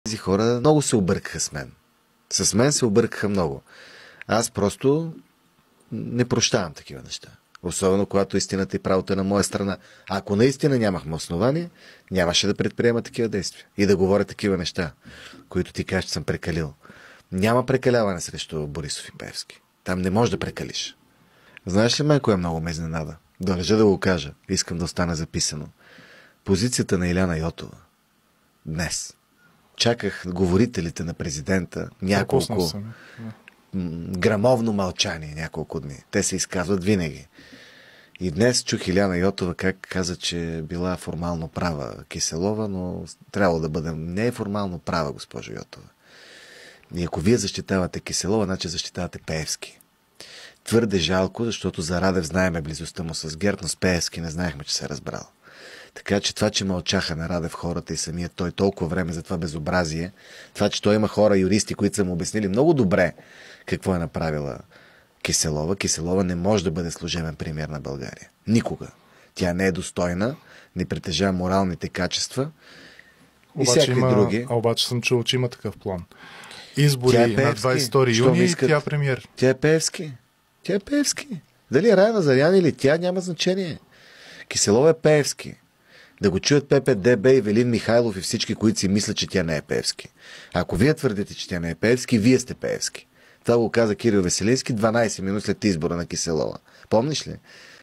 Тези хора много се объркаха с мен. С мен се объркаха много. Аз просто не прощавам такива неща. Особено когато истината и правото е на моя страна. Ако наистина нямахме основание, нямаше да предприема такива действия. И да говоря такива неща, които ти кажеш, че съм прекалил. Няма прекаляване срещу Борисов и Пеевски. Там не можеш да прекалиш. Знаеш ли мен, кое много ме изненада? Държа да го кажа. Искам да остане записано. Позицията на Илияна Йотова. Днес. Чаках говорителите на президента няколко грамовно мълчание няколко дни. Те се изказват винаги. И днес чух Илияна Йотова как каза, че била формално права Киселова, но трябвало да бъде не е формално права, госпожо Йотова. И ако вие защитавате Киселова, значи защитавате Пеевски. Твърде жалко, защото за Радев знаеме близостта му с ГЕРБ, но с Пеевски не знаехме, че се е разбрал. Така че това, че мълчаха на Радев хората и самият той толкова време за това безобразие, това, че той има хора, юристи, които са му обяснили много добре какво е направила Киселова. Киселова не може да бъде служебен премиер на България. Никога. Тя не е достойна, не притежава моралните качества и всякакви други. Обаче съм чул, че има такъв план. Избори на 22 юни и тя премиер. Тя е Пеевски. Тя е Пеевски. Дали е Рая Назарян или тя, няма значение. Киселова е Пеевски. Да го чуят ППДБ и Велин Михайлов и всички, които си мислят, че тя не е Пеевски. Ако вие твърдите, че тя не е Пеевски, вие сте Пеевски. Това го каза Кирил Веселински 12 минути след избора на Киселова. Помниш ли?